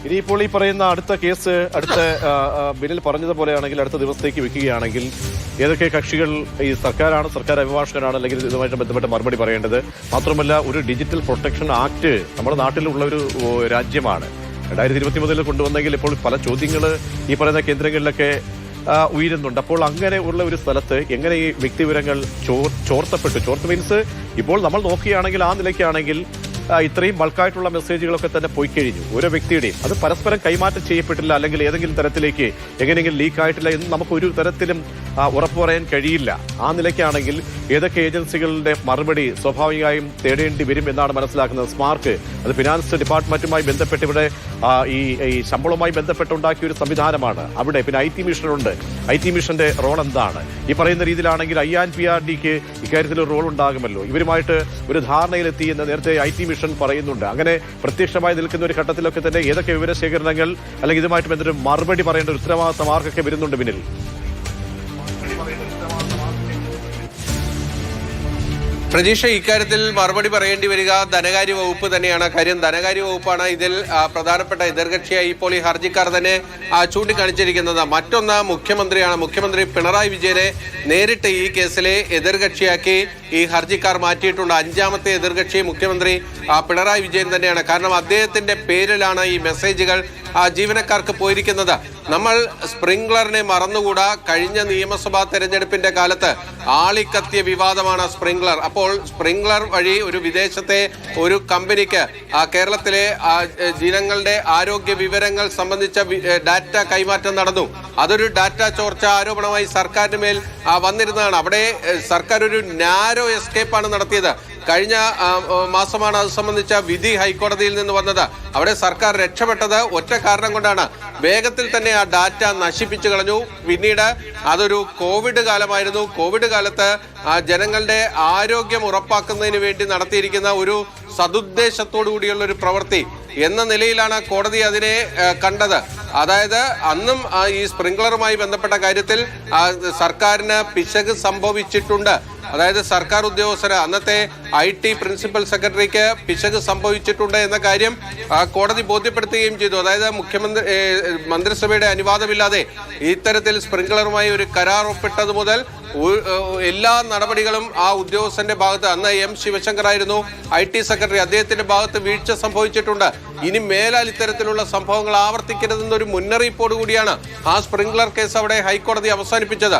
ഇനിയിപ്പോൾ ഈ പറയുന്ന അടുത്ത കേസ് ബിനിൽ പറഞ്ഞതുപോലെയാണെങ്കിൽ അടുത്ത ദിവസത്തേക്ക് വെക്കുകയാണെങ്കിൽ ഏതൊക്കെ കക്ഷികൾ ഈ സർക്കാർ അഭിഭാഷകനാണ് അല്ലെങ്കിൽ ഇതുമായിട്ട് ബന്ധപ്പെട്ട് മറുപടി പറയേണ്ടത്? മാത്രമല്ല, ഒരു ഡിജിറ്റൽ പ്രൊട്ടക്ഷൻ ആക്ട് നമ്മുടെ നാട്ടിലുള്ള ഒരു രാജ്യമാണ്. 2023 കൊണ്ടുവന്നെങ്കിൽ ഇപ്പോൾ പല ചോദ്യങ്ങൾ ഈ പറയുന്ന കേന്ദ്രങ്ങളിലൊക്കെ ഉയരുന്നുണ്ട്. അപ്പോൾ അങ്ങനെ ഉള്ള ഒരു സ്ഥലത്ത് എങ്ങനെ ഈ വ്യക്തിവിവരങ്ങൾ ചോർത്ത മീൻസ് ഇപ്പോൾ നമ്മൾ നോക്കുകയാണെങ്കിൽ ആ നിലയ്ക്കാണെങ്കിൽ ഇത്രയും ബൾക്കായിട്ടുള്ള മെസ്സേജുകളൊക്കെ തന്നെ പോയി കഴിഞ്ഞു. ഓരോ വ്യക്തിയുടെയും അത് പരസ്പരം കൈമാറ്റം ചെയ്യപ്പെട്ടില്ല, അല്ലെങ്കിൽ ഏതെങ്കിലും തരത്തിലേക്ക് എങ്ങനെയെങ്കിലും ലീക്ക് ആയിട്ടില്ല എന്ന് നമുക്ക് ഒരു തരത്തിലും ഉറപ്പ് പറയാൻ കഴിയില്ല. ആ നിലയ്ക്കാണെങ്കിൽ ഏതൊക്കെ ഏജൻസികളുടെ മറുപടി സ്വാഭാവികമായും തേടേണ്ടി വരും എന്നാണ് മനസ്സിലാക്കുന്നത്. സ്മാർക്ക് അത് ഫിനാൻസ് ഡിപ്പാർട്ട്മെന്റുമായി ബന്ധപ്പെട്ട് ഇവിടെ ഈ ശമ്പളവുമായി ബന്ധപ്പെട്ടുണ്ടാക്കിയ ഒരു സംവിധാനമാണ്. അവിടെ പിന്നെ IT മിഷനുണ്ട്. IT മിഷന്റെ റോൾ എന്താണ്? ഈ പറയുന്ന രീതിയിലാണെങ്കിൽ INPRDക്ക് ഇക്കാര്യത്തിൽ ഒരു റോൾ ഉണ്ടാകുമല്ലോ. ഇവരുമായിട്ട് ഒരു ധാരണയിലെത്തി എന്ന് നേരത്തെ IT മിഷൻ പറയുന്നുണ്ട്. അങ്ങനെ പ്രത്യക്ഷമായി നിൽക്കുന്ന ഒരു ഘട്ടത്തിലൊക്കെ തന്നെ ഏതൊക്കെ വിവരശേഖരണങ്ങൾ അല്ലെങ്കിൽ ഇതുമായിട്ട് ബന്ധപ്പെട്ട് മറുപടി പറയേണ്ട ഒരു ഉത്തരവാദിത്തം ആർക്കൊക്കെ വരുന്നുണ്ട് പിന്നിൽ? പ്രതീക്ഷ, ഇക്കാര്യത്തിൽ മറുപടി പറയേണ്ടി വരിക ധനകാര്യ വകുപ്പ് തന്നെയാണ്. കാര്യം ധനകാര്യ വകുപ്പാണ് ഇതിൽ പ്രധാനപ്പെട്ട എതിർകക്ഷിയായി ഇപ്പോൾ ഈ ഹർജിക്കാർ തന്നെ ചൂണ്ടിക്കാണിച്ചിരിക്കുന്നത്. മറ്റൊന്ന് മുഖ്യമന്ത്രിയാണ്. മുഖ്യമന്ത്രി പിണറായി വിജയനെ നേരിട്ട് ഈ കേസിലെ എതിർകക്ഷിയാക്കി ഈ ഹർജിക്കാർ മാറ്റിയിട്ടുണ്ട്. 5ാമത്തെ എതിർകക്ഷി മുഖ്യമന്ത്രി പിണറായി വിജയൻ തന്നെയാണ്. കാരണം അദ്ദേഹത്തിന്റെ പേരിലാണ് ഈ മെസ്സേജുകൾ ജീവനക്കാർക്ക് പോയിരിക്കുന്നത്. നമ്മൾ സ്പ്രിംഗ്ലറിനെ മറന്നുകൂടാ. കഴിഞ്ഞ നിയമസഭാ തെരഞ്ഞെടുപ്പിന്റെ കാലത്ത് ആളിക്കത്തിയ വിവാദമാണ് സ്പ്രിംഗ്ലർ. അപ്പോൾ സ്പ്രിംഗ്ലർ വഴി ഒരു വിദേശത്തെ ഒരു കമ്പനിക്ക് കേരളത്തിലെ ജനങ്ങളുടെ ആരോഗ്യ വിവരങ്ങൾ സംബന്ധിച്ച ഡാറ്റ കൈമാറ്റം നടന്നു. അതൊരു ഡാറ്റ ചോർച്ച ആരോപണമായി സർക്കാരിന് മേൽ വന്നിരുന്നതാണ്. അവിടെ സർക്കാർ ഒരു നാരോ എസ്കേപ്പാണ് നടത്തിയത്. കഴിഞ്ഞ മാസമാണ് അത് സംബന്ധിച്ച വിധി ഹൈക്കോടതിയിൽ നിന്ന് വന്നത്. അവിടെ സർക്കാർ രക്ഷപ്പെട്ടത് ഒറ്റ കാരണം കൊണ്ടാണ്. വേഗത്തിൽ തന്നെ ആ ഡാറ്റ നശിപ്പിച്ചു കളഞ്ഞു. പിന്നീട് അതൊരു കോവിഡ് കാലമായിരുന്നു. കോവിഡ് കാലത്ത് ജനങ്ങളുടെ ആരോഗ്യം ഉറപ്പാക്കുന്നതിന് വേണ്ടി നടത്തിയിരിക്കുന്ന ഒരു സതുദ്ദേശത്തോടു കൂടിയുള്ള ഒരു പ്രവൃത്തി എന്ന നിലയിലാണ് കോടതി അതിനെ കണ്ടത്. അതായത് അന്നും ഈ സ്പ്രിംഗ്ലറുമായി ബന്ധപ്പെട്ട കാര്യത്തിൽ സർക്കാരിന് പിശക് സംഭവിച്ചിട്ടുണ്ട്. അതായത് സർക്കാർ ഉദ്യോഗസ്ഥര് അന്നത്തെ IT പ്രിൻസിപ്പൽ സെക്രട്ടറിക്ക് പിശക് സംഭവിച്ചിട്ടുണ്ട് എന്ന കാര്യം കോടതി ബോധ്യപ്പെടുത്തുകയും ചെയ്തു. അതായത് മന്ത്രിസഭയുടെ അനുവാദമില്ലാതെ ഇത്തരത്തിൽ സ്പ്രിംഗ്ലറുമായി ഒരു കരാർ ഒപ്പിട്ടത് മുതൽ എല്ലാ നടപടികളും ആ ഉദ്യോഗസ്ഥന്റെ ഭാഗത്ത്, അന്ന് M ശിവശങ്കർ ആയിരുന്നു IT സെക്രട്ടറി, അദ്ദേഹത്തിന്റെ ഭാഗത്ത് വീഴ്ച സംഭവിച്ചിട്ടുണ്ട്. ഇനി മേലാൽ ഇത്തരത്തിലുള്ള സംഭവങ്ങൾ ആവർത്തിക്കരുതെന്നൊരു മുന്നറിയിപ്പോടുകൂടിയാണ് ആ സ്പ്രിംഗ്ലർ കേസ് അവിടെ ഹൈക്കോടതി അവസാനിപ്പിച്ചത്.